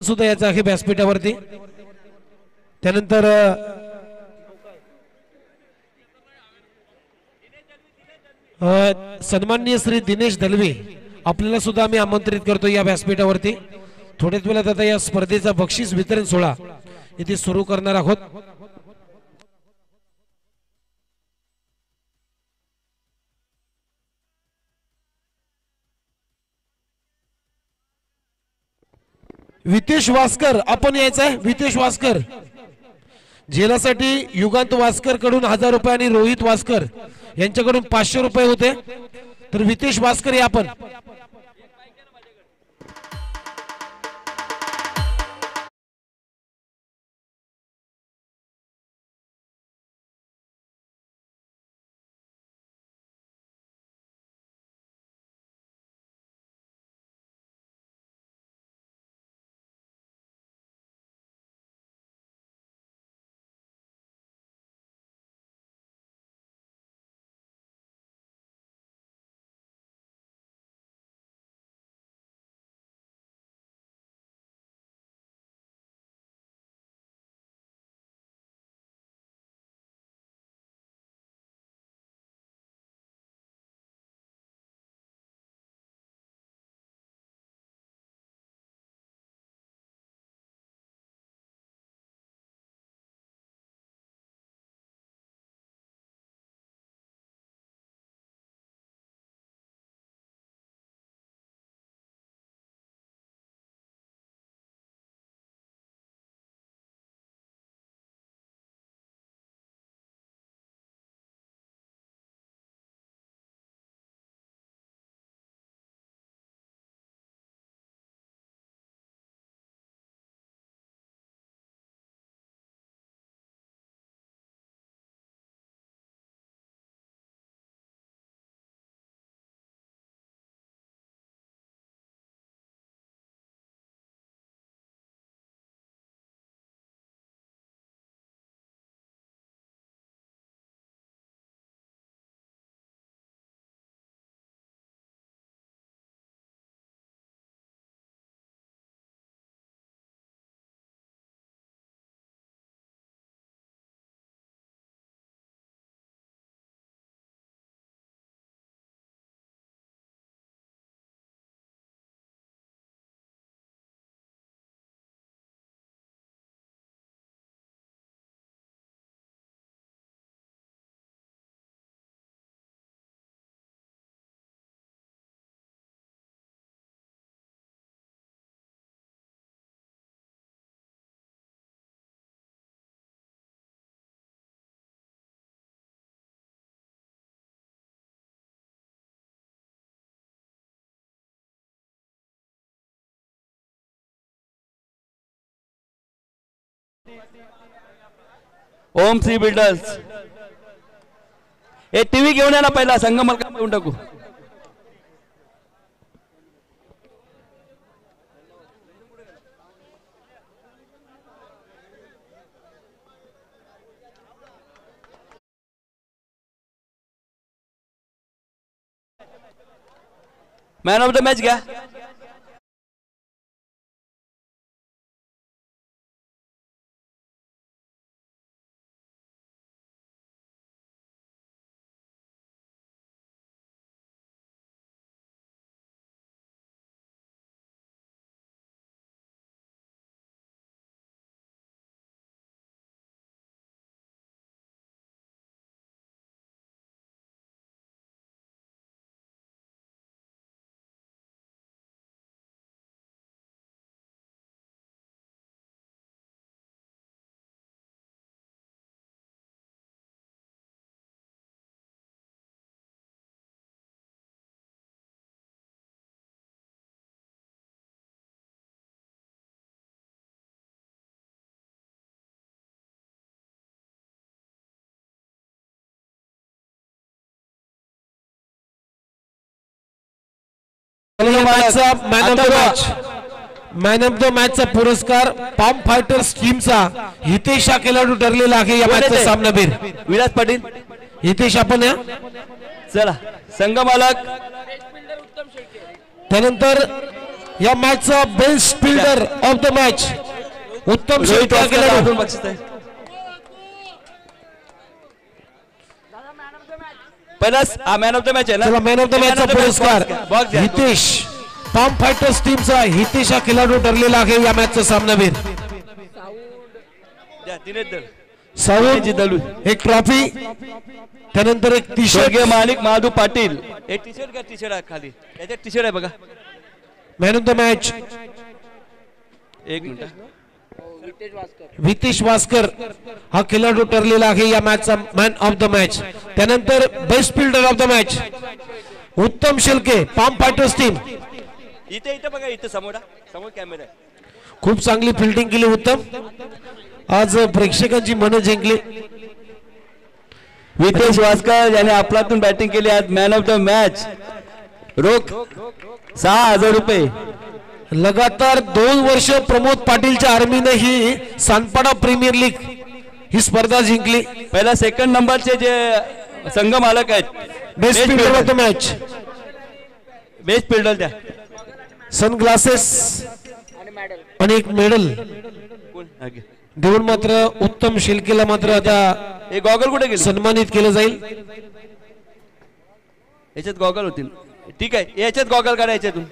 सुद्धा याचा आहे व्यासपीठावरती। त्यानंतर सन्माननीय श्री दिनेश दलवे आपल्याला सुद्धा आम्ही आमंत्रित करतो या व्यासपीठावरती। थोड्याच वेळात आता या स्पर्धेचा बक्षीस वितरण सोहळा इथे सुरू करणार आहोत। वितेश वास्कर आपण यायचंय। वितेश वास्कर झेलासाठी युगांत वास्कर कडून 1000 रुपये आणि रोहित वास्कर यांच्याकडून 500 रुपये होते। तर वितेश वास्कर या आपण। ओम श्री बिल्डर्स हे टीव्ही घेऊन या ना पहिला संगम घेऊन टाकू। मॅन ऑफ द मॅच घ्या। मॅन ऑफ द मॅचचा पुरस्कार पाम फायटर्स टीमचा हितेश हा खेळाडू ठरलेला आहे या मॅचचा सामनावीर। विराज पाटील हितेश आपण या चला संघ मालक। त्यानंतर या मॅचचा best fielder of the match उत्तम रोहित शेळके वास्कर गेला. अजून बक्षीस आहे. पहिला मॅन ऑफ द मॅच आहे ना. चला मॅन ऑफ द मॅचचा पुरस्कार बॉक्स द्या. हितेश पाम फायटर्स टीमचा हितेश हा खेळाडू ठरलेला आहे या मॅचचा सामनावीर. द्या, दिनेश दळ. साऊंड दलू. एक ट्रॉफी त्यानंतर एक टी शर्ट. स्वर्गीय मालिक महादू पाटील. एक टी शर्ट का टी शर्ट आहे खाली याच्यात टी शर्ट आहे बघा. मॅन ऑफ द मॅच एक मिनिट. हितेश वास्कर हा खेळाडू ठरलेला आहे या मॅचचा मॅन ऑफ द मॅच. त्यानंतर best fielder of the match उत्तम शेळके पाम फायटर्स टीम. इथे इथे बघा इथे समोर कॅमेरा आहे. खूप चांगली फिल्डिंग केली उत्तम. आज प्रेक्षकांची मनं जिंकली. हितेश वास्कर याने आपल्यातून बॅटिंग केली आज मॅन ऑफ द मॅच. रोख 6,000 रुपये. लगातार 2 वर्ष प्रमोद पाटीलच्या आर्मीने ही सानपाडा प्रीमियर लीग ही स्पर्धा जिंकली. पहिला सेकंड नंबरचे जे संघ मालक आहेत best fielder of the match best fielder द्या. सनग्लासेस आणि एक मेडल देऊन मात्र उत्तम शेळकेला मात्र आता हे गॉगल कुठे गेले. सन्मानित केलं जाईल. याच्यात गॉगल होतील. ठीक आहे याच्यात गॉगल काढा याच्यातून.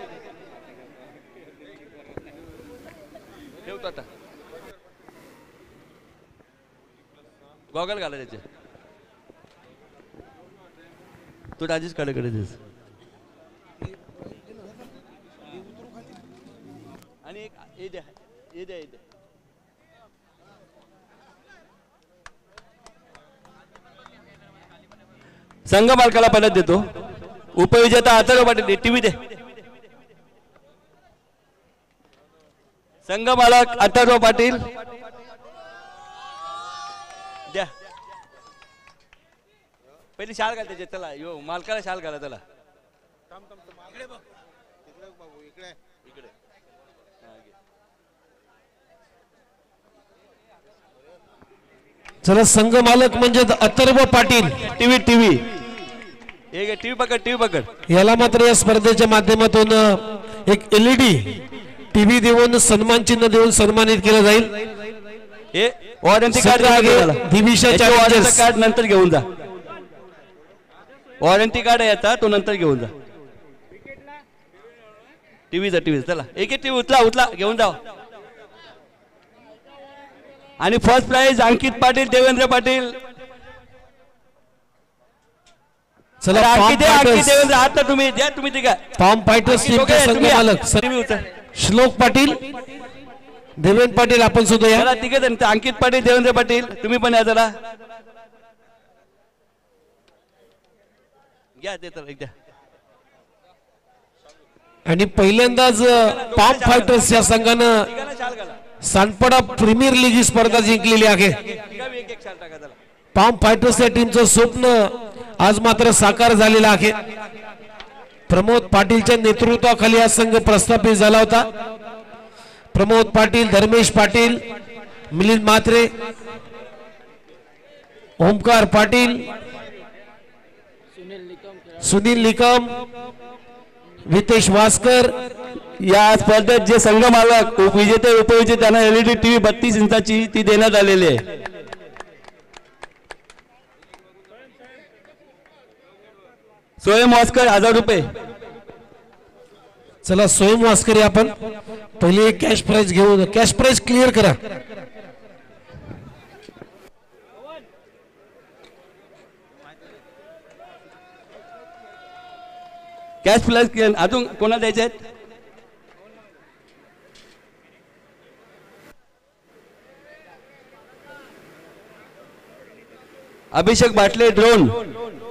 ठेवतो आता गॉगल घाला त्याचे. तो राजेश काढेकडे आणि एक हे द्या हे द्या हे द्या. संघ मालकाला परत देतो. उपविजेता अथर्व पाटील टीव्ही दे. संघ मालक अथर्व पाटील द्या. पहिली शाल घाल त्याच्यात. चला यो मालकाला शाल घाला त्याला. चला संघ मालक म्हणजे अथर्व पाटील. टीव्ही टीव्ही पकड. याला मात्र या स्पर्धेच्या माध्यमातून एक LED टीव्ही देऊन सन्मान चिन्ह देऊन सन्मानित केलं जाईल. हे वॉरंटी दिविशा कार्ड नंतर घेऊन जा. वॉरंटी कार्ड आहे याचा तो नंतर घेऊन जा. टीव्हीचा चला एक टीव्ही उचला घेऊन जा. आणि फर्स्ट प्राइज अंकित पाटील देवेंद्र पाटील. चला अंकित देवेंद्र आता तुम्ही द्या. तुम्ही ठीक आहे पाम फायटर्स टीमचे संघ मालक श्लोक पाटील देवेंद्र पाटील आपण सुद्धा या. तिघे जण अंकित पाटील देवेंद्र पाटील तुम्ही पण या जरा घ्या ते तर एकदा. आणि पहिल्यांदाच पाम फायटर्स या संघानं सानपाडा प्रीमियर लीग ही स्पर्धा जिंकलेली आहे. पाम फायटर्स या टीमचं स्वप्न आज मात्र साकार झालेलं आहे. प्रमोद पाटीलच्या नेतृत्वाखाली हा संघ प्रस्थापित झाला होता. प्रमोद पाटील धर्मेश पाटील मिलिंद म्हात्रे ओमकार पाटील सुनील निकम हितेश वास्कर. या स्पर्धेत जे संघ मालक विजेते उपविजेते त्यांना LED टीव्ही 32 इंचाची ती देण्यात आलेली आहे. स्वयं वास्कर 1000 रुपये. चला स्वयं वास्कर आपण पहिले कॅश प्राइज घेऊन कॅश प्राइज क्लिअर करा. कॅश प्राइज अजून कोणाला द्यायचे आहेत. अभिषेक बाटले ड्रोन.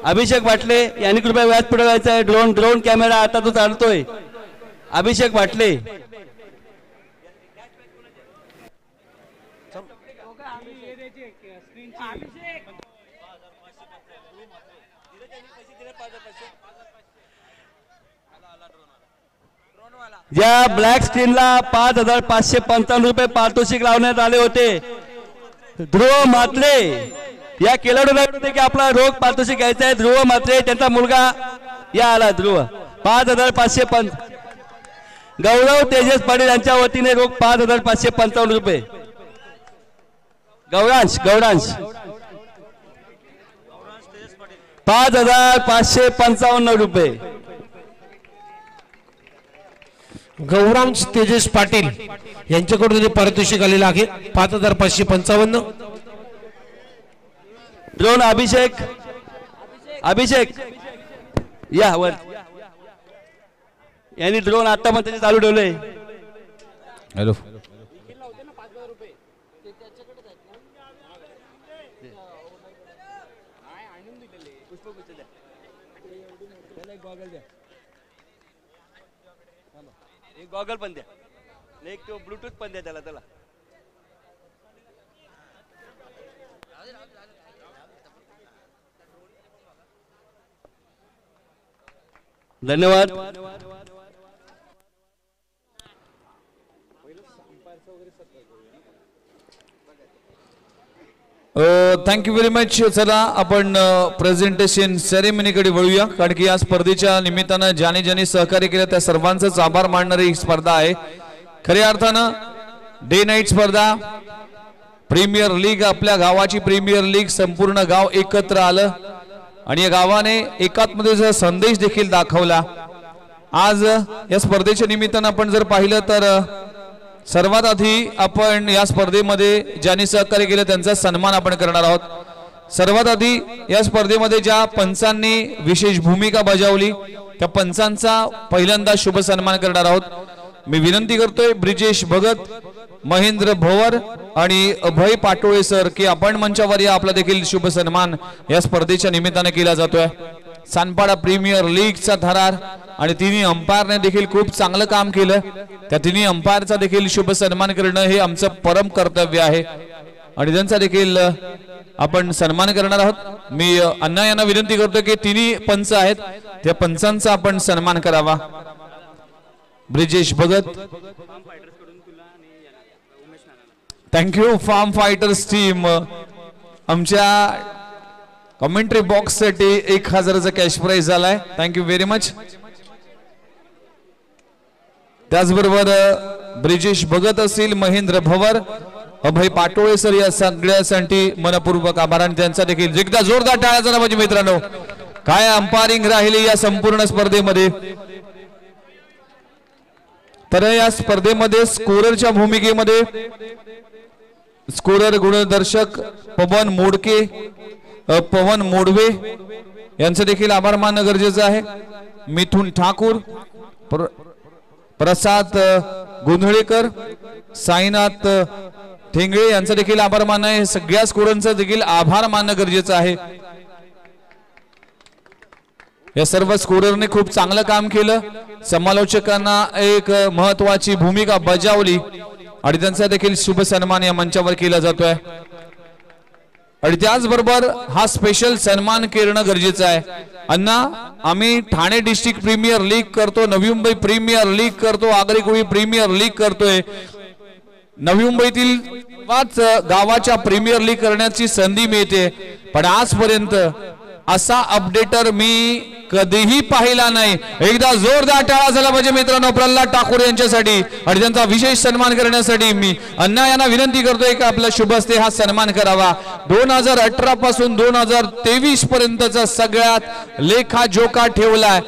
अभिषेक बाटले यांनी कृपया व्याज पुढवायचा आहे. ड्रोन कॅमेरा आता तो चालतोय. अभिषेक बाटले या ब्लॅक स्क्रीनला 5,555 रुपये पारितोषिक लावण्यात आले होते. ध्रुव म्हात्रे या खेळाडूला होते की आपला रोख पारितोषिक घ्यायचा आहे. ध्रुव म्हात्रे त्यांचा मुलगा या आला. ध्रुव 5,555 गौरव तेजस पाटील यांच्या वतीने रोख 5555 रुपये. गौरांश 5555 रुपये. गौरांश तेजस पाटील यांच्याकडून पारितोषिक आलेलं आहे 5555. ड्रोन अभिषेक या वर यांनी ड्रोन आता पण त्याचे चालू ठेवले. हॅलो एक गॉगल पण द्या, एक तो ब्लूटूथ पण द्या त्याला. धन्यवाद. Thank you very much. चला आपण प्रेझेंटेशन सेरेमनीकडे वळूया, कारण की या स्पर्धेच्या निमित्तानं ज्याने ज्याने सहकार्य केलं त्या सर्वांचाच आभार मानणारी ही स्पर्धा आहे. खऱ्या अर्थानं डे नाईट स्पर्धा, प्रीमियर लीग, आपल्या गावाची प्रीमियर लीग, संपूर्ण गाव एकत्र आलं आणि या गावाने एकात्मतेचा संदेश देखील दाखवला. आज या स्पर्धेच्या निमित्तानं आपण जर पाहिलं तर सर्वात आधी आपण या स्पर्धेमध्ये ज्यांनी सहकार्य केलं त्यांचा सन्मान आपण करणार आहोत. सर्वात आधी या स्पर्धेमध्ये ज्या पंचांनी विशेष भूमिका बजावली त्या पंचांचा पहिल्यांदा शुभ सन्मान करणार आहोत. मी विनंती करतोय ब्रिजेश भगत, महेंद्र भवर आणि अभय पाटोळे सर की आपण मंचावर या. आपला देखील शुभ सन्मान या स्पर्धेच्या निमित्ताने केला जातोय. सानपाडा प्रीमियर लीगचा थरार आणि तिन्ही अंपायरने देखील खूप चांगलं काम केलं. त्या तिन्ही अंपायरचा देखील शुभ सन्मान करणं हे आमचं परम कर्तव्य आहे आणि त्यांचा देखील आपण सन्मान करणार आहोत. मी अण्णा यांना विनंती करतो की तिन्ही पंच आहेत त्या पंचांचा आपण सन्मान करावा. Brijesh Bhagat, thank you. Farm Fighters team आमच्या कमेंट्री बॉक्स साठी 1000चा कॅश प्राइज झालाय. Thank you very much. त्याचबरोबर ब्रिजेश भगत असतील, महेंद्र भवर, अभय पाटोळे सर या सगळ्यासाठी मनपूर्वक आभार आणि त्यांचा देखील एकदा जोरदार टाळ्या झाला पाहिजे. मित्रांनो, काय अंपायरिंग राहिली या संपूर्ण स्पर्धेमध्ये. तर या स्पर्धेमध्ये स्कोररच्या भूमिकेमध्ये स्कोरर गुणदर्शक पवन मोडवे यांचं देखील आभार मानणं गरजेचं आहे. मिथुन ठाकूर, प्रसाद गोंधळेकर, साईनाथ ठेंगळे यांचा देखील आभार मानणं आहे. सगळ्या स्कोररचा देखील आभार मानणं गरजेचं आहे. या सर्व स्कोररने खूप चांगलं काम केलं. समालोचकांना एक महत्वाची भूमिका बजावली आणि त्यांचा देखील शुभ सन्मान या मंचावर केला जातोय. आणि त्याचबरोबर हा स्पेशल सन्मान करणं गरजेचं आहे. अण्णा, आम्ही ठाणे डिस्ट्रिक्ट प्रीमियर लीग करतो, नवी मुंबई प्रीमियर लीग करतो, आगरी कोळी प्रीमियर लीग करतोय. नवी मुंबईतील गावाच्या प्रीमियर लीग करण्याची संधी मिळते, पण आजपर्यंत असा अपडेटर मी कधीही पाहिला नाही. एकदा जोरदार टाळा झाला पाहिजे मित्रांनो प्रल्हाद ठाकूर यांच्यासाठी आणि त्यांचा विशेष सन्मान करण्यासाठी मी अण्णा यांना विनंती करतोय की आपल्या शुभ हस्ते हा सन्मान करावा. 2018 पासून 2023 पर्यंतचा सगळ्यात लेखा जोखा ठेवलाय.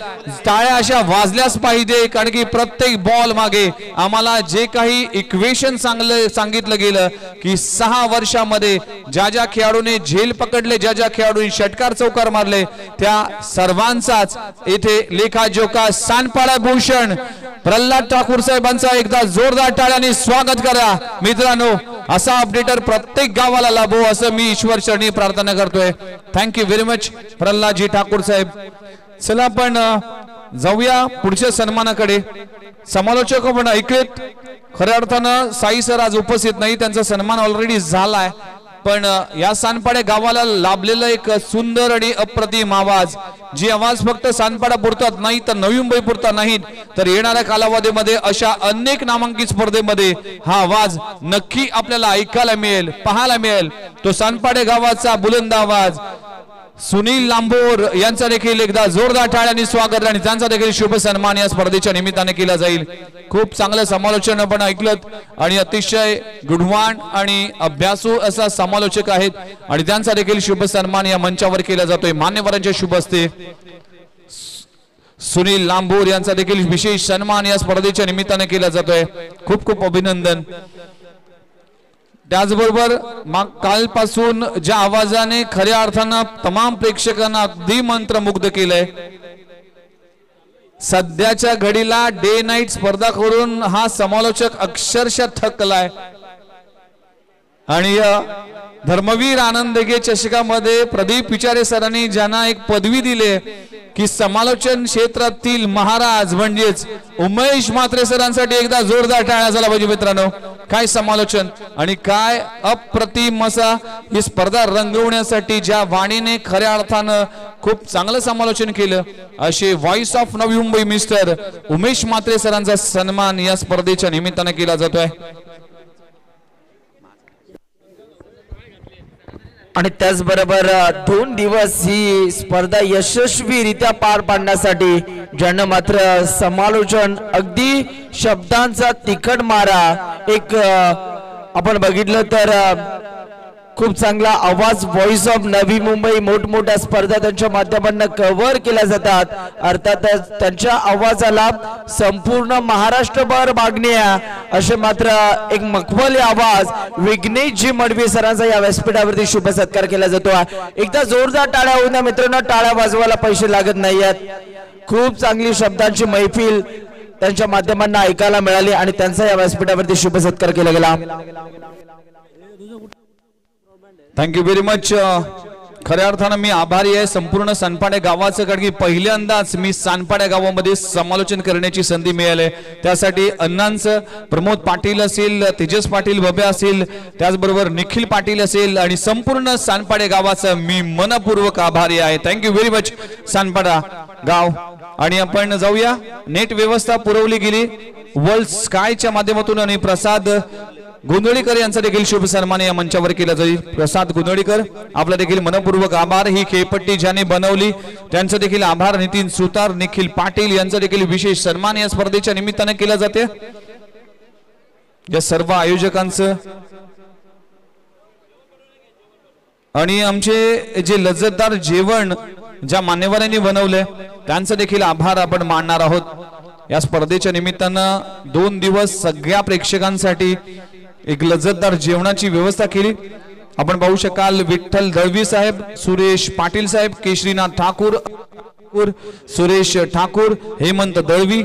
टाळ्या अशा वाजल्याच पाहिजे, कारण की प्रत्येक बॉल मागे आम्हाला जे काही इक्वेशन सांगितलं गेलं की 6 वर्षामध्ये ज्या ज्या खेळाडूने झेल पकडले, ज्या ज्या खेळाडूंनी षटकार चौकार मारले, त्या सर्वांचाच इथे लेखाजोखा. सानपाडा भूषण प्रल्हाद ठाकूर साहेबांचा एकदा जोरदार टाळ्याने स्वागत करा मित्रांनो. असा अपडेटर प्रत्येक गावाला लाभो असं मी ईश्वर चरणी प्रार्थना करतोय. थँक्यू व्हेरी मच प्रल्हादजी ठाकूर साहेब. चला आपण जाऊया पुढच्या सन्मानाकडे. समालोचक पण ऐकलेत. खऱ्या अर्थानं साई सर आज उपस्थित नाही, त्यांचा सन्मान ऑलरेडी झालाय. पण या सानपाडा गावाला लाभलेला एक सुंदर आणि अप्रतिम आवाज, जी आवाज फक्त सानपाडा पुरतात नाही तर नवी मुंबई पुरता नाहीत तर येणाऱ्या कालावधीमध्ये अशा अनेक नामांकित स्पर्धेमध्ये हा आवाज नक्की आपल्याला ऐकायला मिळेल, पाहायला मिळेल. तो सानपाडे गावाचा बुलंद आवाज सुनील लांबोर यांचा देखील एकदा जोरदार टाळ्यांनी स्वागत आणि त्यांचा देखील शुभ सन्मान या स्पर्धेच्या निमित्ताने केला जाईल. खूप चांगलं समालोचन आपण ऐकलं आणि अतिशय गुणवान आणि अभ्यासू असा समालोचक आहेत आणि त्यांचा देखील शुभ सन्मान या मंचावर केला जातोय. मान्यवरांच्या शुभ हस्ते सुनील लांबोर यांचा देखील विशेष सन्मान या स्पर्धेच्या निमित्ताने केला जातोय. खूप खूप अभिनंदन. त्याचबरोबर कालपासून ज्या आवाजाने खऱ्या अर्थानं तमाम प्रेक्षकांना अगदी मंत्रमुग्ध केलंय, सध्याच्या घडीला डे नाईट स्पर्धा करून हा समालोचक अक्षरशः थकलाय आणि धर्मवीर आनंद गे चषकामध्ये प्रदीप विचारे सरांनी ज्यांना एक पदवी दिली की समालोचन क्षेत्रातील महाराज म्हणजेच उमेश म्हात्रे सरांसाठी एकदा जोरदार टाळ्या झाला पाहिजे मित्रांनो. काय समालोचन आणि काय अप्रतिम असा ही स्पर्धा रंगवण्यासाठी ज्या वाणीने खऱ्या अर्थानं खूप चांगलं समालोचन केलं असे voice of Navi Mumbai mister Umesh Mhatre सरांचा सन्मान या स्पर्धेच्या निमित्ताने केला जातोय. आणि त्याचबरोबर 2 दिवस ही स्पर्धा यशस्वीरित्या पार पाडण्यासाठी ज्यांना मात्र समालोचन अगदी शब्दांचा तिखट मारा एक आपण बघितलं तर खूप चांगला आवाज व्हॉइस ऑफ नवी मुंबई मोठमोठ्या स्पर्धा त्यांच्या माध्यमातून कव्हर केल्या जातात. अर्थातच त्यांच्या आवाजाला संपूर्ण महाराष्ट्रभर मागणी आहे असे मात्र एक मखमली आवाज विघ्नेशजी मडवी सरांचा या व्यासपीठावरती शुभ सत्कार केला जातो. एकदा जोरदार टाळ्या होऊ द्या मित्रांनो. टाळ्या वाजवायला पैसे लागत नाहीयेत. खूप चांगली शब्दांची मैफिल त्यांच्या माध्यमातून ऐकायला मिळाली आणि त्यांचा या व्यासपीठावरती शुभ सत्कार केला गेला. Thank you very much. खऱ्या अर्थानं मी आभारी आहे संपूर्ण सानपाडे गावाचं, कारण की पहिल्यांदाच मी सानपाडे गावामध्ये समालोचन करण्याची संधी मिळाली. त्यासाठी अण्णांचं प्रमोद पाटील असेल, तेजस पाटील बबे असेल, त्याचबरोबर निखिल पाटील असेल आणि संपूर्ण सानपाडे गावाचं मी मनपूर्वक आभारी आहे. थँक्यू व्हेरी मच सानपाडा गाव. आणि आपण जाऊया. नेट व्यवस्था पुरवली गेली वर्ल्ड स्कायच्या माध्यमातून आणि प्रसाद गोंधळीकर यांचा देखील शुभ सन्मान या मंचावर केला जाईल. प्रसाद गोंधळीकर आपला देखील मनपूर्वक आभार. ही खेळपट्टी ज्याने बनवली त्यांचा देखील आभार. नितीन सुतार, निखिल पाटील यांचा देखील विशेष सन्मान या स्पर्धेच्या निमित्ताने केला जाते. या सर्व आयोजकांचं आणि आमचे जे लज्जतदार जेवण ज्या मान्यवरांनी बनवले त्यांचा देखील आभार आपण मानणार आहोत. या स्पर्धेच्या निमित्तानं 2 दिवस सगळ्या प्रेक्षकांसाठी एक लज्जतदार जेवणाची व्यवस्था केली. आपण पाहू शकाल विठ्ठल दळवी साहेब, सुरेश पाटील साहेब, केशरीनाथ ठाकूर, सुरेश ठाकूर, हेमंत दळवी,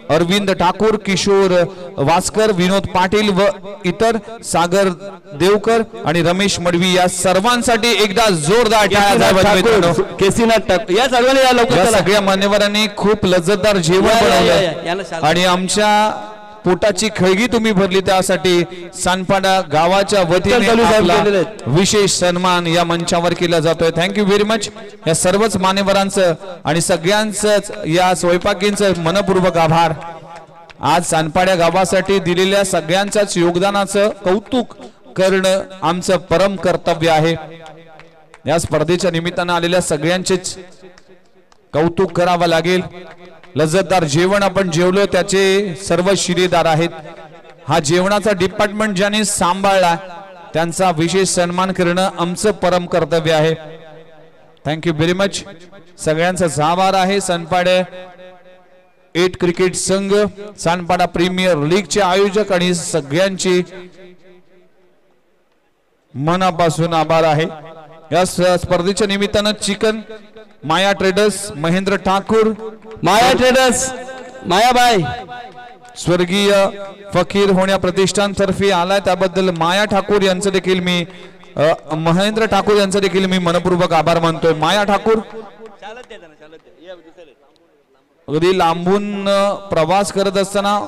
अरविंद ठाकूर, किशोर वास्कर, विनोद पाटील व इतर, सागर देवकर आणि रमेश मडवी या सर्वांसाठी एकदा जोरदार टाळ्या. केसीनाथ ठाकूर या सर्वांनी या लवकर सगळ्या मान्यवरांनी खूप लज्जतदार जेवण बनवलं आणि आमच्या पोटाची खळगी तुम्ही भरली त्यासाठी सानपाडा गावाच्या वतीने विशेष सन्मान या मंचावर केला जातोय. Thank you very much. या सर्वच मान्यवरांचं आणि सगळ्यांचंच या स्वयंपाकींचं मनपूर्वक आभार. आज सानपाड्या गावासाठी दिलेल्या सगळ्यांच्याच योगदानाचं कौतुक करणं आमचं परम कर्तव्य आहे. या स्पर्धेच्या निमित्तानं आलेल्या सगळ्यांचेच कौतुक करावं लागेल. लज्जतदार जेवण आपण जेवलो त्याचे सर्व शिरेदार आहेत. हा जेवणाचा डिपार्टमेंट ज्यांनी सांभाळला त्यांचा विशेष सन्मान करणं आमचं परम कर्तव्य आहे. Thank you very much. सगळ्यांचा आभार आहे. सानपाडे 8 क्रिकेट संघ, सानपाडा प्रीमियर लीगचे आयोजक आणि सगळ्यांची मनापासून आभार आहे. या स्पर्धेच्या निमित्तानं चिकन माया ट्रेडर्स, महेंद्र ठाकूर, माया ट्रेडर्स, मायाबाई स्वर्गीय फकीर होण्या प्रतिष्ठान तर्फे आलाय त्याबद्दल माया ठाकूर यांचं देखील मी महेंद्र ठाकूर यांचा देखील मी मनपूर्वक आभार मानतोय. माया ठाकूर अगदी लांबून प्रवास करत असताना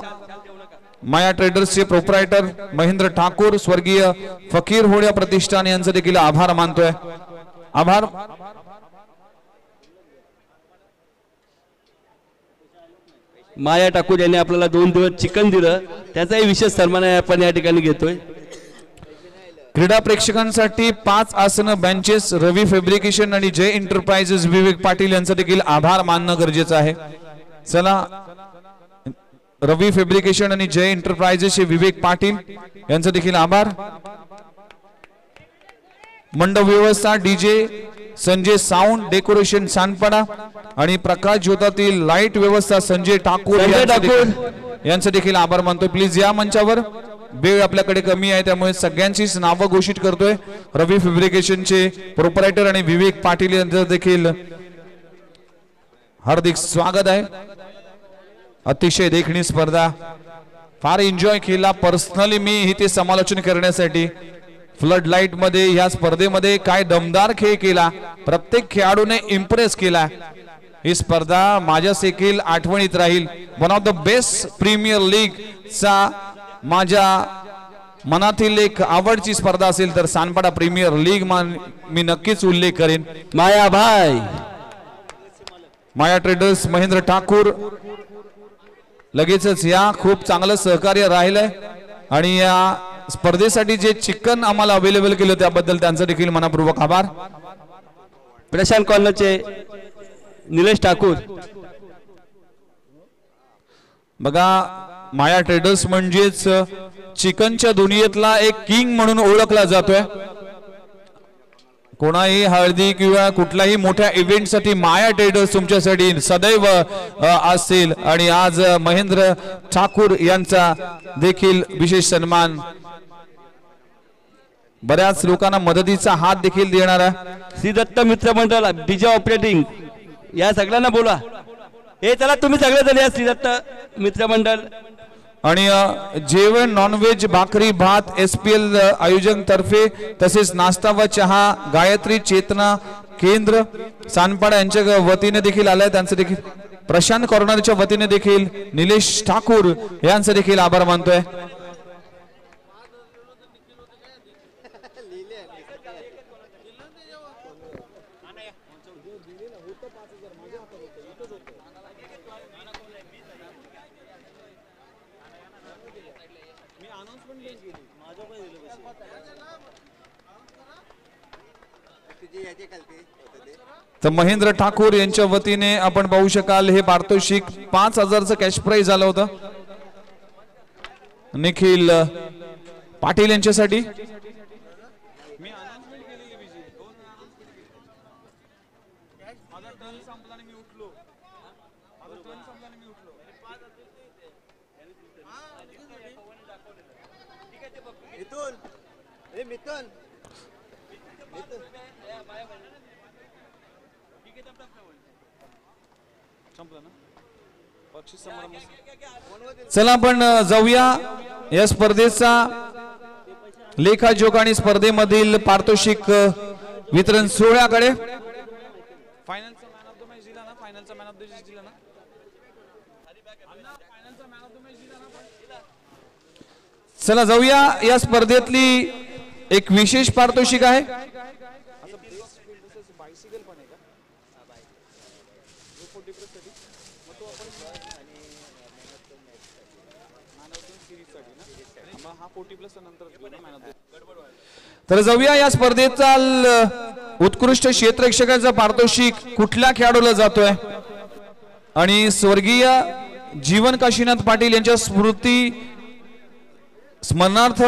माया ट्रेडर्सचे प्रोप्रायटर महेंद्र ठाकूर, स्वर्गीय फकीर होण्या प्रतिष्ठान यांचा देखील आभार मानतोय. आभार. माया ठाकूर यांनी आपल्याला 2 दिवस चिकन दिलं त्याचाही विशेष सन्मान आपण या ठिकाणी घेतोय. क्रीडा प्रेक्षकांसाठी 5 आसन बेंचेस रवी फॅब्रिकेशन आणि जय एंटरप्राइजेस विवेक पाटील यांचा देखील आभार मानणं गरजेचं आहे. चला रवी फॅब्रिकेशन आणि जय एंटरप्राइजेस विवेक पाटील यांचा देखील आभार. मंडप व्यवस्था DJ Sanjay sound decoration Sanpada आणि प्रकाश ज्योतातील लाईट व्यवस्था संजय ठाकूर यांचा देखील आभार मानतोय. प्लीज या मंचावर. वेळ आपल्याकडे कमी आहे त्यामुळे सगळ्यांचीच नावं घोषित करतोय. रवी फॅब्रिकेशनचे प्रोपरायटर आणि विवेक पाटील यांचं देखील हार्दिक स्वागत आहे. अतिशय देखणी स्पर्धा, फार एन्जॉय केला. पर्सनली मी इथे समालोचन करण्यासाठी फ्लड लाईट मध्ये या स्पर्धेमध्ये काय दमदार खेळ केला, प्रत्येक खेळाडूने इम्प्रेस केला. ही स्पर्धा माझ्या देखील आठवणीत राहील. One of the best premier league चा माझ्या मनातील एक आवडची स्पर्धा असेल तर सानपाडा प्रीमियर लीग मी नक्कीच उल्लेख करेन. माया भाई, माया ट्रेडर्स महेंद्र ठाकूर लगेचच या खूप चांगलं सहकार्य राहिलंय आणि या स्पर्धेसाठी जे चिकन आम्हाला अवेलेबल केलं त्याबद्दल त्यांचा देखील मनापूर्वक आभार. प्रशांत कॉलनीचे निलेश ठाकूर. बघा माया ट्रेडर्स म्हणजेच चिकनच्या दुनियेतला एक किंग म्हणून ओळखला जातोय. कोणाही हळदी किंवा कुठल्याही मोठ्या इव्हेंट साठी माया ट्रेडर्स तुमच्यासाठी सदैव असतील आणि आज महेंद्र ठाकूर यांचा देखील विशेष सन्मान. बऱ्याच लोकांना मदतीचा हात देखील देणारा श्री दत्त मित्र मंडळ डीजे ऑपरेटिंग या सगळ्यांना बोला. हे चला तुम्ही सगळेजण या श्री दत्त मित्र मंडळ. आणि जेवण नॉनव्हेज भाकरी भात SPL आयोजन तर्फे तसेच नाश्ता व चहा गायत्री चेतना केंद्र सानपाडा यांच्या वतीने देखील आलाय. त्यांचं देखील प्रशांत कॉर्नरच्या वतीने देखील निलेश ठाकूर यांचा देखील आभार मानतोय. तर महेंद्र ठाकूर यांच्या वतीने आपण पाहू शकाल हे पारितोषिक 5000चं कॅश प्राइज आलं होतं निखिल पाटील यांच्यासाठी. चला आपण जाऊया या स्पर्धेचा लेखाजोखा आणि स्पर्धेमधील पारितोषिक वितरण सोहळ्याकडे. चला जाऊया या स्पर्धेतली एक विशेष पारितोषिक आहे. तर जाऊया या स्पर्धेचा उत्कृष्ट क्षेत्ररक्षकाचा पारितोषिक कुठल्या खेळाडूला जातोय आणि स्वर्गीय जीवन काशीनाथ पाटील यांच्या स्मरणार्थ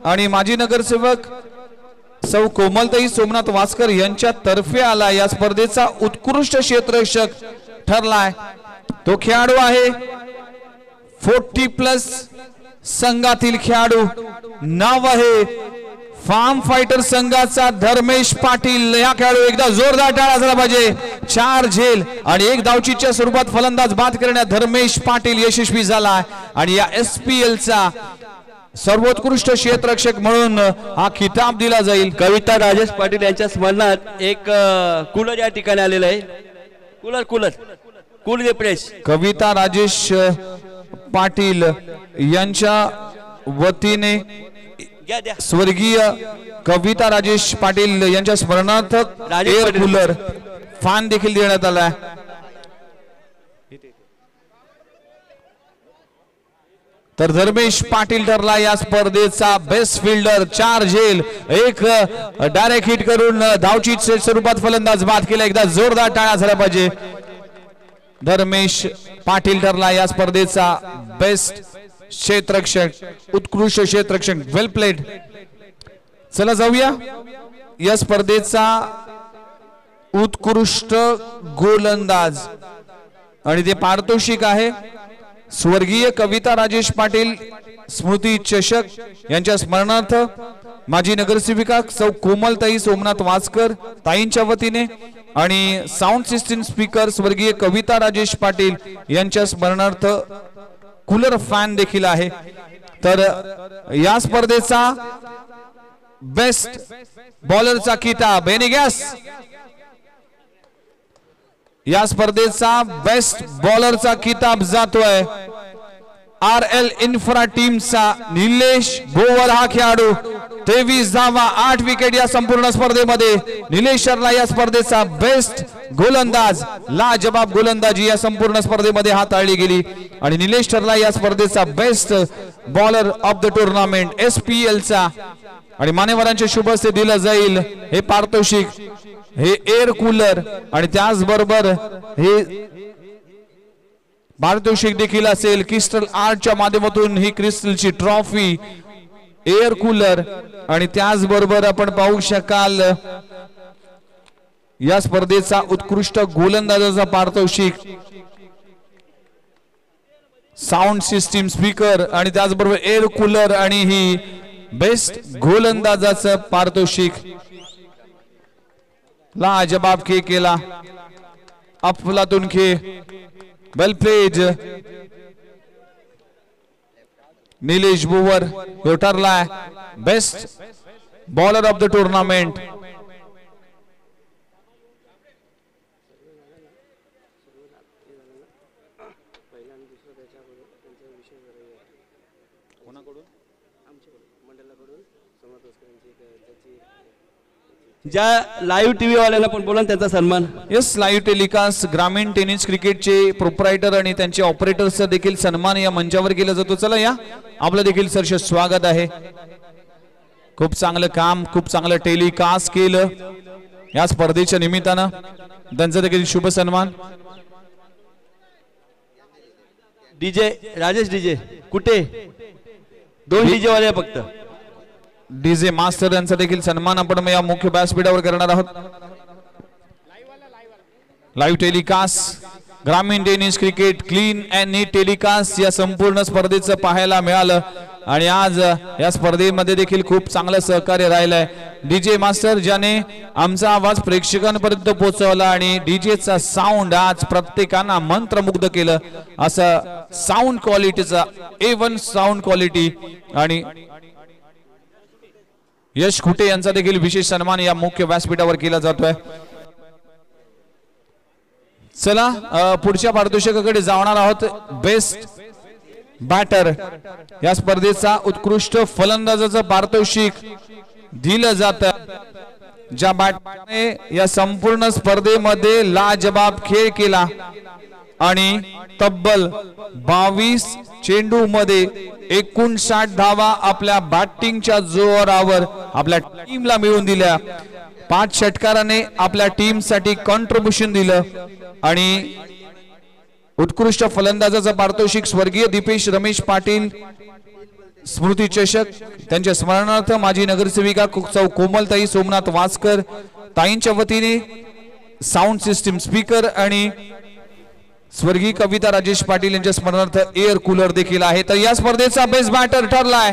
आणि माजी नगरसेवक सौ कोमलताई सोमनाथ वास्कर यांच्या तर्फे आला. या स्पर्धेचा उत्कृष्ट क्षेत्ररक्षक ठरलाय तो खेळाडू आहे 40+ संघातील खेळाडू. नाव आहे फार्म फायटर संघाचा धर्मेश पाटील. या खेळाडू एकदा जोरदार टाळ्या झाला पाहिजे. 4 झेल आणि 1 धावचीच्या स्वरूपात फलंदाज बाद करण्यात धर्मेश पाटील यशस्वी झाला आणि या SPL चा सर्वोत्कृष्ट क्षेत्ररक्षक म्हणून हा खिताब दिला जाईल. कविता राजेश पाटील यांच्या स्मरणात एक कूलर या ठिकाणी आलेलं आहे. Cool press. कविता राजेश पाटील यांच्या वतीने स्वर्गीय कविता राजेश पाटील यांच्या स्मरणार्थ एअर कूलर फॅन देखील देण्यात आला. तर धर्मेश पाटील ठरला या स्पर्धेचा बेस्ट फिल्डर. 4 झेल, एक डायरेक्ट हिट करून धावची स्वरूपात फलंदाज बाद केला. एकदा जोरदार टाळ्या झाल्या पाहिजे. धर्मेश पाटील ठरला या स्पर्धेचा बेस्ट क्षेत्ररक्षक, उत्कृष्ट क्षेत्ररक्षक. वेल प्लेड. चला जाऊया या स्पर्धेचा उत्कृष्ट गोलंदाज आणि ते पारितोषिक आहे स्वर्गीय कविता राजेश पाटील स्मृती चषक यांच्या स्मरणार्थ माजी नगरसेविका सौ कोमलताई सोमनाथ वासकर ताईंच्या वतीने आणि साऊंड सिस्टीम स्पीकर स्वर्गीय कविता राजेश पाटील यांच्या स्मरणार्थ कूलर फॅन देखील आहे. तर या स्पर्धेचा बेस्ट बॉलरचा किताब एनिगॅस. या स्पर्धेचा बेस्ट बॉलरचा किताब जातोय RL इन्फ्रा टीमचा निलेश बोवर हा खेळाडू. 23 धावा 8 विकेट या संपूर्ण स्पर्धेमध्ये. निलेश शर्मा या स्पर्धेचा बेस्ट गोलंदाज. लाजबाब गोलंदाजी या संपूर्ण स्पर्धेमध्ये हाताळली गेली आणि निलेश शर्मा या स्पर्धेचा best bowler of the tournament SPL चा. आणि मान्यवरांच्या शुभ हस्ते दिलं जाईल हे पारितोषिक, हे एअर कूलर आणि त्याचबरोबर हे पारितोषिक देखील असेल. क्रिस्टल आर्टच्या माध्यमातून ही क्रिस्टलची ट्रॉफी, एअर कूलर आणि त्याचबरोबर आपण पाहू शकाल या स्पर्धेचा उत्कृष्ट गोलंदाजाचा पारितोषिक, साऊंड सिस्टीम स्पीकर आणि त्याचबरोबर एअर कूलर आणि ही बेस्ट गोलंदाजाचं पारितोषिक. लाजबाब खेळ केला अफलातून खेळ. वेल प्लेड. निलेश बोवर ह्यो ठरलाय best bowler of the tournament. ज्या लाईव्ह टीव्ही वाल्यांना पण बोला त्यांचा सन्मान. यस, लाईव्ह टेलिकास्ट ग्रामीण टेनिस क्रिकेटचे प्रोप्रायटर आणि त्यांचे ऑपरेटर्सचा देखील सन्मान या मंचावर केला जातो. चला या आपलं देखील सरस स्वागत आहे. खूप चांगलं काम, खूप चांगलं टेलिकास्ट केलं या स्पर्धेच्या निमित्तानं. त्यांचा देखील शुभ सन्मान. डीजे राजेश डीजे कुठे? 2 डीजे वाले फक्त. डीजे मास्टर यांचा देखील सन्मान आपण या मुख्य व्यासपीठावर करणार आहोत. लाईव्ह टेलिकास्ट ग्रामीण tennis cricket clean and neat telecast या संपूर्ण स्पर्धेचं पाहायला मिळालं आणि आज या स्पर्धेमध्ये देखील खूप चांगलं सहकार्य राहिलंय. डीजे मास्टर ज्याने आमचा आवाज प्रेक्षकांपर्यंत पोहोचवला आणि डीजेचा साऊंड आज प्रत्येकांना मंत्रमुग्ध केलं. असं साऊंड क्वालिटीचा A1 साऊंड क्वालिटी. आणि यश खुटे यांचा देखील विशेष सन्मान या मुख्य व्यासपीठावर केला जातोय. चला पुढच्या पारितोषिकाकडे जाणार आहोत. बेस्ट बॅटर या स्पर्धेचा उत्कृष्ट फलंदाजाचं पारितोषिक दिलं जात. ज्या बॅटने या संपूर्ण स्पर्धेमध्ये लाजबाब खेळ केला आणि तब्बल 22 चेंडू मध्ये 59 धावा आपल्या बॅटिंगच्या जोरावर आपल्या टीमला मिळवून दिल्या. 5 षटकाराने आपल्या टीमसाठी कॉन्ट्रीब्युशन दिलं आणि उत्कृष्ट फलंदाजाचं पारितोषिक स्वर्गीय दीपेश रमेश पाटील स्मृती चषक त्यांच्या स्मरणार्थ माजी नगरसेविका सौ कोमलताई सोमनाथ वासकर ताईंच्या वतीने साऊंड सिस्टीम स्पीकर आणि स्वर्गीय कविता राजेश पाटील यांच्या स्मरणार्थ एअर कूलर देखील आहे. तर या स्पर्धेचा बेस्ट बॅटर ठरलाय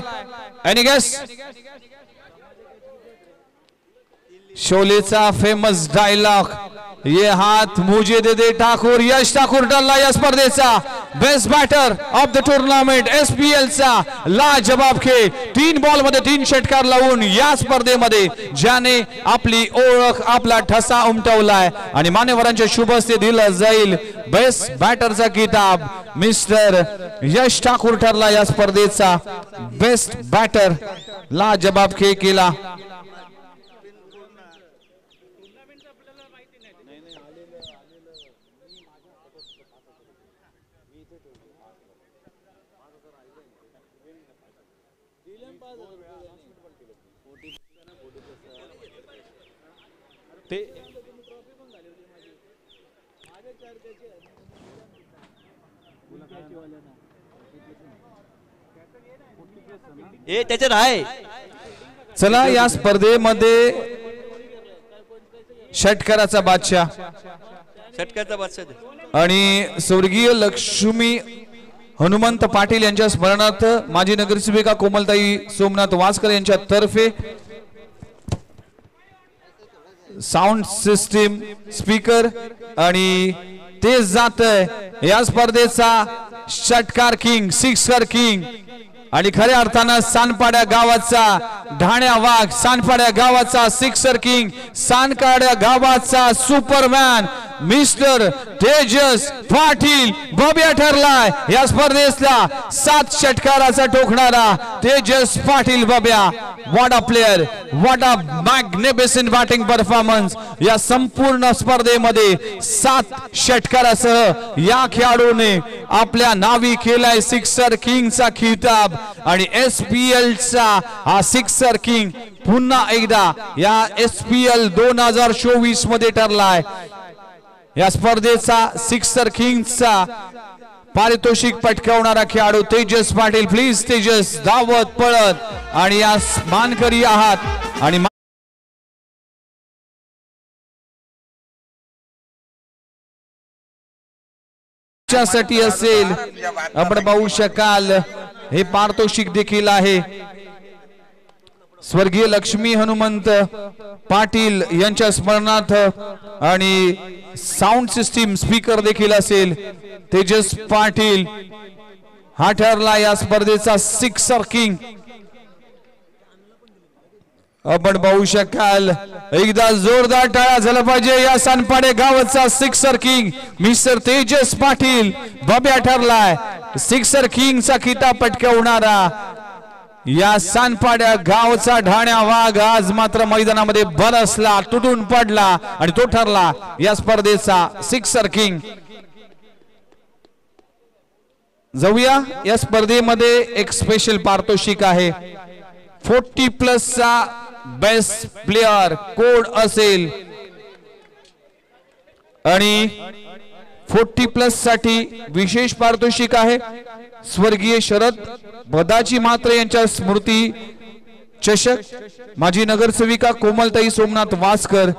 एनी गेस? शोलेचा फेमस डायलॉग ये हाथ मुझे दे दे ठाकूर. यश ठाकूर ठरला या स्पर्धेचा best batter of the tournament SPL चा. लाजबाब खेळ 3 बॉल मध्ये 3 षटकार लावून या स्पर्धेमध्ये ज्याने आपली ओळख आपला ठसा उमटवलाय आणि मान्यवरांच्या शुभ हस्ते दिला जाईल बेस्ट बॅटरचा किताब. मिस्टर यश ठाकूर ठरला या स्पर्धेचा बेस्ट बॅटर. लाजबाब खेळ केला. हे त्याच्यात आहे. चला या स्पर्धेमध्ये षटकाराचा बादशाह षटकाचा बादशाह आणि स्वर्गीय लक्ष्मी हनुमंत पाटील यांच्या स्मरणार्थ माजी नगरसेविका कोमलताई सोमनाथ वासकर यांच्या तर्फे साऊंड सिस्टीम स्पीकर आणि ते जात या स्पर्धेचा षटकार किंग सिक्सर किंग आणि खऱ्या अर्थानं सानपाड्या गावाचा ढाण्या वाघ, सानपाड्या गावाचा सिक्सर किंग, सानपाड्या गावाचा सुपरमॅन मिस्टर तेजस पाटील बब्या ठरलाय या स्पर्धेतला 7 षटकाराचा ठोकणारा Tejas Patil Babya. What a player, what a magnificent batting performance. या संपूर्ण स्पर्धेमध्ये 7 षटकारासह या खेळाडूने आपल्या नावी केलाय सिक्सर किंगचा खिताब आणि SPL चा हा सिक्सर किंग पुन्हा एकदा या SPL 2024 मध्ये ठरलाय. या स्पर्धेचा सिक्सर किंगचा पारितोषिक पटकावणारा खेळाडू तेजस पाटील. प्लीज तेजस धावत पळत आणि या मानकरी आहात आणि साठी असेल आपण पाहू शकाल हे पारितोषिक देखील आहे. स्वर्गीय लक्ष्मी हनुमंत पाटील यांच्या स्मरणार्थ आणि साऊंड सिस्टीम स्पीकर देखील असेल. तेजस पाटील हा ठरला या स्पर्धेचा सिक्सर किंग. आपण पाहू शकाल एकदा जोरदार टाळ्या झाला पाहिजे. या सानपाडे गावाचा sixer king mister Tejas Patil Babya ठरलाय सिक्सर किंगचा खिताब पटकावणारा. या सानपाड्या गावचा ढाण्या वाघ आज मात्र मैदानामध्ये बरसला, तुटून पडला आणि तो ठरला या स्पर्धेचा सिक्सर किंग. जाऊया या स्पर्धेमध्ये एक स्पेशल पारितोषिक आहे. 40+ चा बेस्ट प्लेयर कोड असेल आणि 40+ साठी विशेष पारितोषिक आहे. स्वर्गीय शरद बदाजी मात्रे यांच्या स्मृती चषक, माजी नगरसेविका कोमलताई सोमनाथ वासकर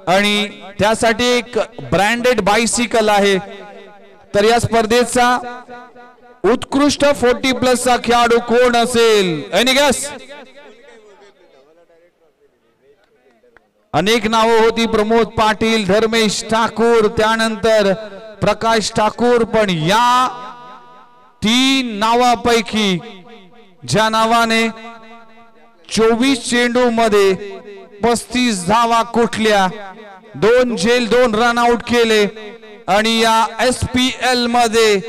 आणि त्यासाठी एक ब्रँडेड बायसिकल आहे. तर या स्पर्धेचा उत्कृष्ट 40+ चा खेळाडू कोण असेल? Any guess? अनेक नावं होती. प्रमोद पाटील, धर्मेश ठाकूर, त्यानंतर प्रकाश ठाकूर, पण या 3 नावापैकी ज्या नावाने 24 चेंडू मध्ये 35 धावा कुठल्या, 2 झेल 2 रन आउट केले आणि या SPL मध्ये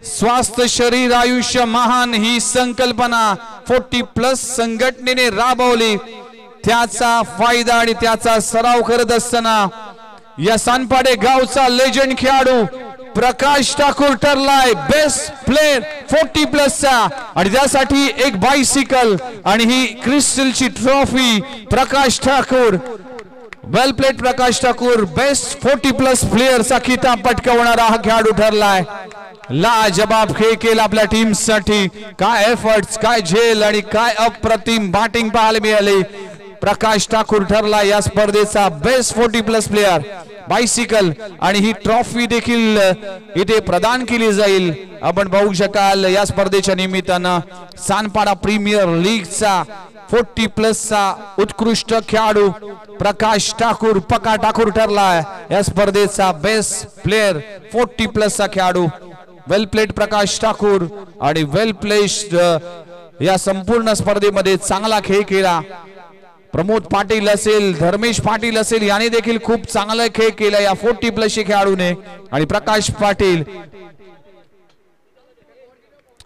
स्वास्थ्य शरीर आयुष्य महान ही संकल्पना 40+ संघटनेने राबवली. त्याचा फायदा आणि त्याचा सराव करत असताना या सानपाडे गावचा लेजंड खेळाडू प्रकाश ठाकूर ठरलाय बेस्ट प्लेयर 40+ चा आणि त्यासाठी एक बायसिकल आणि ही क्रिस्टलची ट्रॉफी. प्रकाश ठाकूर, वेल प्लेड प्रकाश ठाकूर, बेस्ट 40+ प्लेयरचा खिताब पटकावणारा हा खेळाडू ठरलाय. लाजबाब खेळ केला आपल्या टीम साठी. काय एफर्ट्स, काय झेल आणि काय अप्रतिम बॅटिंग पाहायला मिळाली. प्रकाश ठाकूर ठरला या स्पर्धेचा बेस्ट 40+ प्लेयर. बायसिकल आणि ही ट्रॉफी देखील इथे प्रदान केली जाईल. आपण पाहू शकाल या स्पर्धेच्या निमित्तानं सानपाडा प्रीमियर लीगचा 40+ चा उत्कृष्ट खेळाडू प्रकाश ठाकूर, पका ठाकूर ठरला या स्पर्धेचा बेस्ट प्लेयर 40+ चा खेळाडू. वेल प्लेड प्रकाश ठाकूर आणि वेल प्लेड या संपूर्ण स्पर्धेमध्ये चांगला खेळ केला. प्रमोद पाटील असेल, धर्मेश पाटील असेल, याने देखील खूप चांगला खेळ केला या 40+ खेळाडूने आणि प्रकाश पाटील.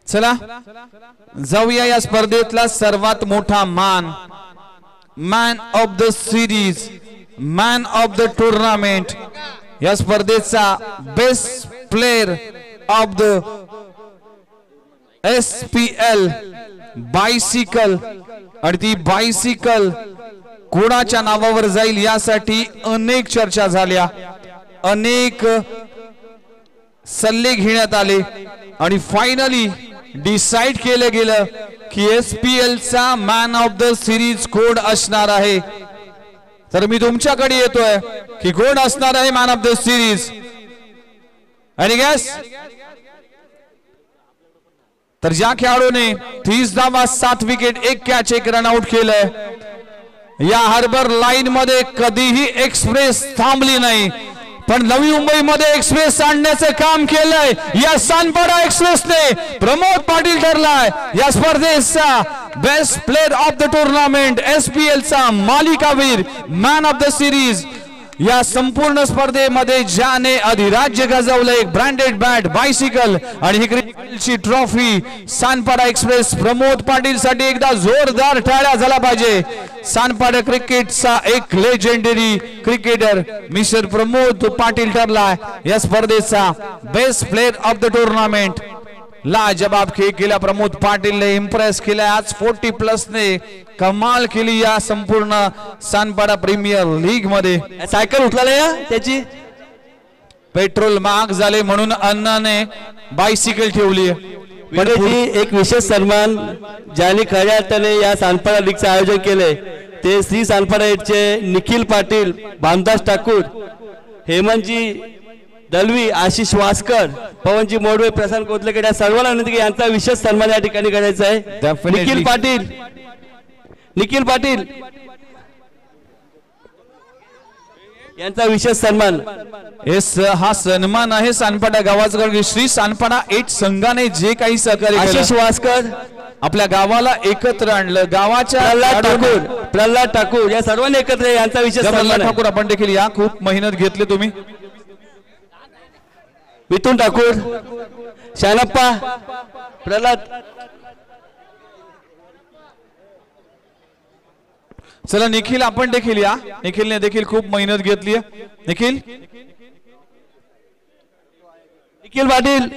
चला जाऊया या स्पर्धेतला सर्वात मोठा मान, man of the series, man of the tournament. या स्पर्धेचा best player of the SPL bicycle आणि ती बायसिकल कोणाच्या नावावर जाईल यासाठी अनेक चर्चा झाल्या, अनेक सल्ले घेण्यात आले आणि फायनली डिसाइड केलं गेलं की SPL चा मॅन ऑफ द सिरीज कोण असणार आहे. तर मी तुमच्याकडे येतोय की कोण असणार आहे मॅन ऑफ द सिरीज. आणि गॅस तर ज्या खेळाडूने 30 धावा 7 विकेट 1 कॅच 1 रनआउट केलंय, या हार्बर लाईन मध्ये कधीही एक्सप्रेस थांबली नाही, पण नवी मुंबईमध्ये एक्सप्रेस आणण्याचं काम केलंय या सानपाडा एक्सप्रेसने. प्रमोद पाटील ठरलाय या स्पर्धेचा best player of the tournament, SPL चा मालिकावीर, मॅन ऑफ द सिरीज. या संपूर्ण स्पर्धेमध्ये ज्याने अधिराज्य गाजवलंय, ब्रँडेड बॅट, बायसिकल आणि ही क्रिकेटची ट्रॉफी सानपाडा एक्सप्रेस प्रमोद पाटील साठी एकदा जोरदार टाळ्या झाला पाहिजे. सानपाडा क्रिकेटचा एक legendary cricketer mister Pramod Patil ठरला या स्पर्धेचा best player of the tournament. लाजवाब खेळ केला प्रमोद पाटीलने, इम्प्रेस केला. आज 40+ ने कमाल केली या संपूर्ण सानपाडा प्रीमियर लीग मध्ये. सायकल उठला त्याची, पेट्रोल महाग झाले म्हणून अण्णाने बायसिकल ठेवली. एक विशेष सन्मान ज्यांनी खऱ्या अर्थाने या सानपाडा लीगचे आयोजन केले ते श्री सानपाडा चे निखिल पाटील, भामदास ठाकूर, हेमंतजी दलवी, आशिष वास्कर, पवनजी मोडवे, प्रशांत कोतलेकर या सर्वांना विनंती की यांचा विशेष सन्मान या ठिकाणी करायचा आहे. निखिल पाटील यांचा विशेष सन्मान. हा सन्मान आहे सानपाडा गावाचा. श्री सानपाडा 8 संघाने जे काही सहकार्य केलं, आशिष वास्कर आपल्या गावाला एकत्र आणलं, गावाच्या प्रल्हाद ठाकूर या सर्वांनी एकत्र यांचा विशेष सन्मान. ठाकूर आपण देखील या खूप मेहनत घेतली तुम्ही. मिथुन ठाकूर, शानप्पा, प्रल्हाद. चला निखिल आपण देखील या. निखिलने देखील खूप मेहनत घेतली. निखिल पाटील,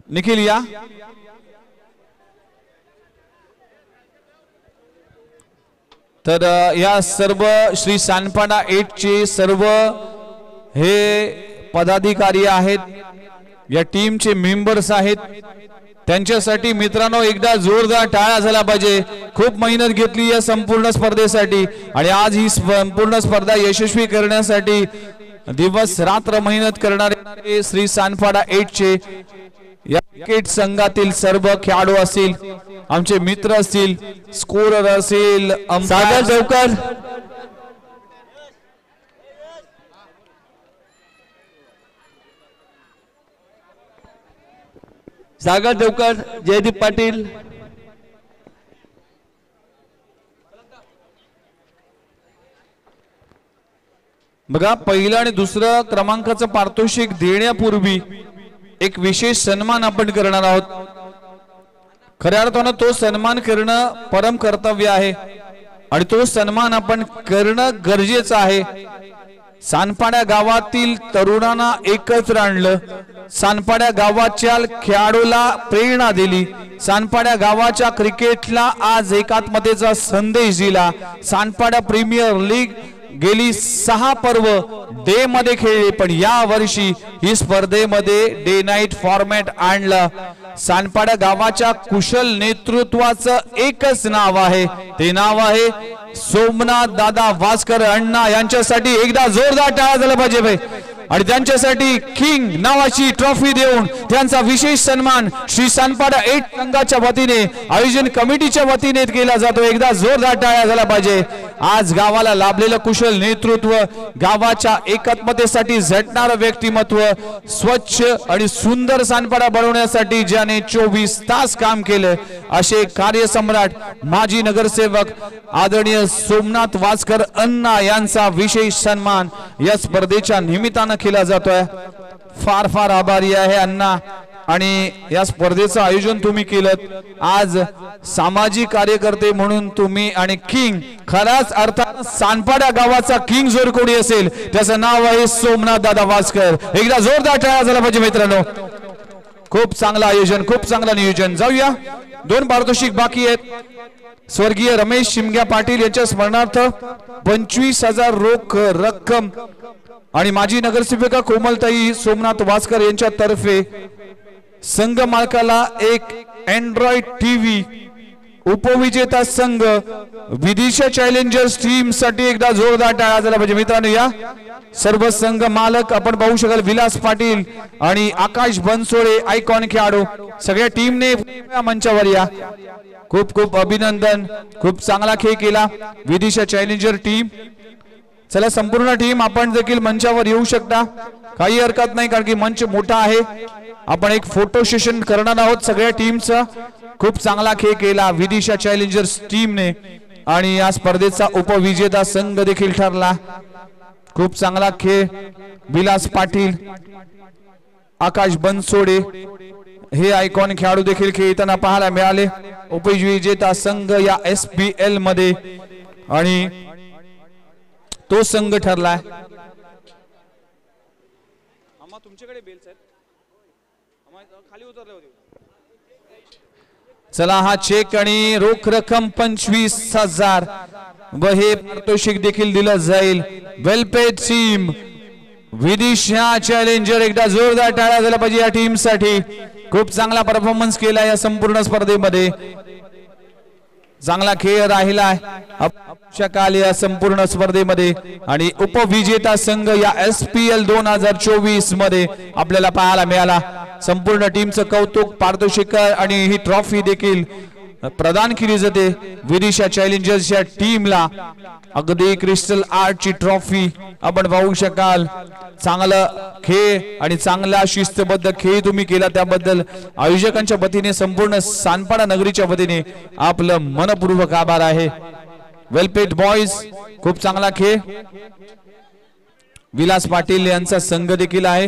निखिल या. तर या सर्व श्री सानपाडा 8 चे सर्व हे पदाधिकारी आहेत, या टीमचे मेंबर्स आहेत. त्यांच्यासाठी मित्रांनो एकदा जोरदार टाळ्या झाला पाहिजे. खूप मेहनत घेतली या संपूर्ण स्पर्धेसाठी आणि आज ही संपूर्ण स्पर्धा यशस्वी करण्यासाठी दिवस रात्र मेहनत करणारे श्री सानपाडा 8 चे या क्रिकेट संघातील सर्व खेळाडू असतील, आमचे मित्र असतील, स्कोरर असेल, सागर देवकर, जयदीप पाटील, बघा पहिला आणि दुसरा क्रमांकाचं पारितोषिक देण्यापूर्वी एक विशेष सन्मान आपण करणार आहोत. खऱ्या अर्थानं तो सन्मान करणं परम कर्तव्य आहे आणि तो सन्मान आपण करणं गरजेचं आहे. सानपाडा गावातील तरुणांना एकत्र आणलं, सानपाडा गावाच्या खेळाडूला प्रेरणा दिली, सानपाडा गावाच्या क्रिकेटला आज एकात्मतेचा संदेश दिला. सानपाडा प्रीमियर लीग गेली 6 पर्व डे मध्ये खेळली, पण या वर्षी ही स्पर्धेमध्ये डे नाईट फॉर्मॅट आणला. सानपाडा गावाच्या कुशल नेतृत्वाचं एकच नाव आहे, ते नाव आहे सोमनाथ दादा वास्कर अण्णा. यांच्यासाठी एकदा जोरदार टाळ्या झाला पाहिजे भाई. आणि त्यांच्यासाठी किंग नावाची ट्रॉफी देऊन त्यांचा विशेष सन्मान श्री सानपाडा 8 संघाच्या वतीने, आयोजन कमिटीच्या वतीने केला जातो. एकदा जोरदार टाळ्या झाला पाहिजे. आज गावाला लाभलेलं कुशल नेतृत्व, गावाच्या एकात्मतेसाठी झटणारं व्यक्तिमत्व, स्वच्छ आणि सुंदर सानपाडा बनवण्यासाठी ज्याने 24 तास काम केलं, असे कार्यसम्राट माजी नगरसेवक आदरणीय सोमनाथ वास्कर अण्णा यांचा विशेष सन्मान या स्पर्धेच्या निमित्तानं केला जातोय. फार फार आभारी आहे अण्णा. आणि या स्पर्धेचं आयोजन तुम्ही केलं. आज सामाजिक कार्यकर्ते म्हणून तुम्ही आणि किंग, खऱ्याच अर्थात सानपाडा गावाचा किंग जर कोणी असेल त्याचं नाव आहे सोमनाथ दादा वास्कर. एकदा जोरदार टाळ्या झाला पाहिजे मित्रांनो. खूप चांगलं आयोजन, खूप चांगलं नियोजन. जाऊया, 2 पारितोषिक बाकी आहेत. स्वर्गीय रमेश शिमग्या पाटील यांच्या स्मरणार्थ 25,000 रोख रक्कम आणि माजी नगरसेविका कोमलताई सोमनाथ वासकर यांच्या तर्फे संघ मालकाला एक अँड्रॉइड टीव्ही. उपविजेता संघ विदिशा चॅलेंजर्स टीम साठी एकदा जोरदार टाळ्या झाला पाहिजे. मित्रांनो, या सर्व संघ मालक आपण पाहू शकाल, विलास पाटील आणि आकाश बनसोडे आयकॉन खेळाडू सगळ्या टीमने मंचावर या. खूप खूप अभिनंदन, खूप चांगला खेळ केला विदिशा चॅलेंजर टीम. चला, संपूर्ण टीम आपण देखील मंचावर येऊ शकता, काही हरकत नाही, कारण की मंच मोठा आहे. आपण एक फोटो सेशन करणार आहोत सगळ्या टीमचा. खूप चांगला खेळ केला विदिशा चॅलेंजर्स टीमने आणि या स्पर्धेचा उपविजेता संघ देखील ठरला. खूप चांगला खेळ. विलास पाटील, आकाश बनसोडे हे आयकॉन खेळाडू देखील खेळताना पाहायला मिळाले. उपविजेता संघ या SPL मध्ये आणि तो संघ ठरलाय. चला, हा चेक आणि रोख रक्कम 25,000 व हे पारितोषिक देखील दिलं जाईल. वेलपेड टीम विदिशा चॅलेंजर, एकदा जोरदार टाळ्या झाल्या पाहिजे या टीम साठी. खूप चांगला परफॉर्मन्स केला या संपूर्ण स्पर्धेमध्ये. चांगला खेळ राहिलाय काल या संपूर्ण स्पर्धेमध्ये आणि उपविजेता संघ या SPL 2024 मध्ये आपल्याला पाहायला मिळाला. संपूर्ण टीमचं कौतुक. पारितोषिक आणि ही ट्रॉफी देखील प्रदान केली जाते विदिशा चॅलेंजर्सच्या टीमला. अगदी क्रिस्टल आर्टची ट्रॉफी आपण पाहू शकाल. चांगला खेळ आणि चांगला शिस्तबद्ध खेळ तुम्ही केला त्याबद्दल आयोजकांच्या वतीने, संपूर्ण सानपाडा नगरीच्या वतीने आपलं मनपूर्वक आभार आहे. वेलपेट बॉयज, खूप चांगला खेळ. विलास पाटील यांचा संघ देखील आहे.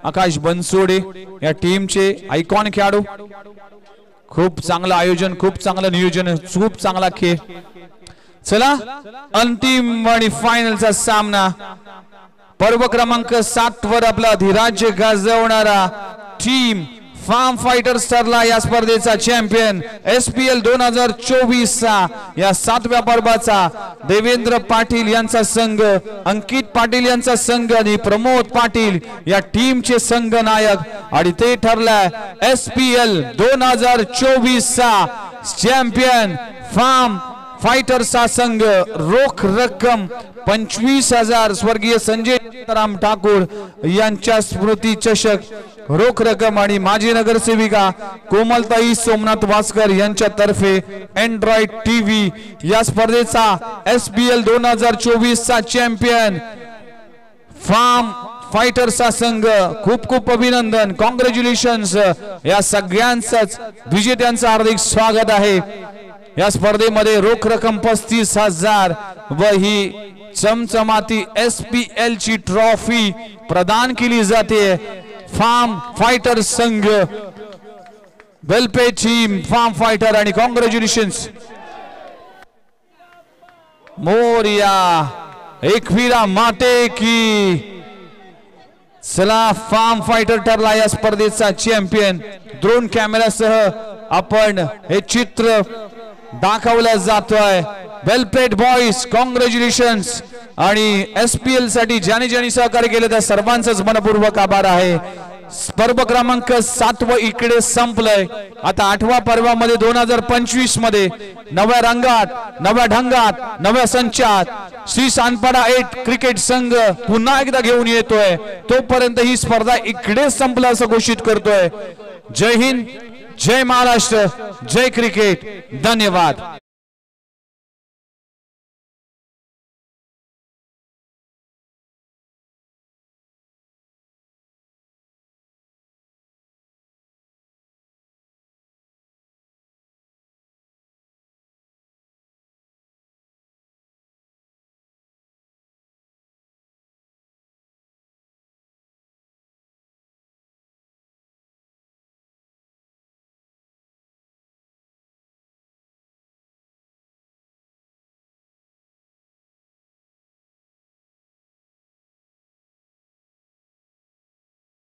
आकाश बनसोडे या टीमचे आयकॉन खेळाडू. खूप चांगलं आयोजन, खूप चांगलं नियोजन, खूप चांगला खेळ. चला, अंतिम आणि फायनलचा सामना. पर्व क्रमांक 7 वर आपला अधिराज्य गाजवणारा टीम फार्म फायटर्स ठरला या स्पर्धेचा चॅम्पियन. SPL 2024 या 7व्या पर्वाचा देवेंद्र पाटील यांचा संघ, अंकित पाटील यांचा संघ आणि प्रमोद पाटील या टीमचे संघ नायक आणि ते ठरलाय SPL 2024 चॅम्पियन फार्म फायटर्सचा संघ. रोख रक्कम 25,000 स्वर्गीय संजय राम ठाकूर यांच्या स्मृती चषक रोख रक्कम आणि माजी नगरसेविका कोमलताई सोमनाथ वासकर यांच्या तर्फे अँड्रॉइड टीव्ही. या स्पर्धेचा SPL 2024 चॅम्पियन फार्म फायटर्सचा संघ. खूप खूप अभिनंदन, कॉंग्रॅच्युलेशन्स या सगळ्यांचंच विजेत्यांचं हार्दिक स्वागत आहे. या स्पर्धेमध्ये रोख रक्कम 35,000 व ही चमचमाती SPL ची ट्रॉफी प्रदान केली जाते. फार्म फायटर संघ, वेलपेड टीम, फार्म फायटर आणि कॉंग्रॅच्युलेशन्स. मोरिया एकवीरा माते की. चला, फार्म फायटर ठरला या स्पर्धेचा चॅम्पियन. ड्रोन कॅमेरासह आपण हे चित्र दाखवलं जातोय. वेलपेड बॉयज, कॉंग्रॅच्युलेशन्स आणि SPL साठी ज्याने ज्याने सहकार्य केले त्या सर्वांचंच मनपूर्वक आभार आहे. पर्व क्रमांक 7 इकडे संपलंय. आता 8व्या पर्वामध्ये 2025 मध्ये नव्या रंगात, नव्या ढंगात, नव्या संचात श्री सानपाडा 8 क्रिकेट संघ पुन्हा एकदा घेऊन येतोय. तोपर्यंत ही स्पर्धा इकडे संपला असं घोषित करतोय. जय हिंद, जय महाराष्ट्र, जय क्रिकेट. धन्यवाद.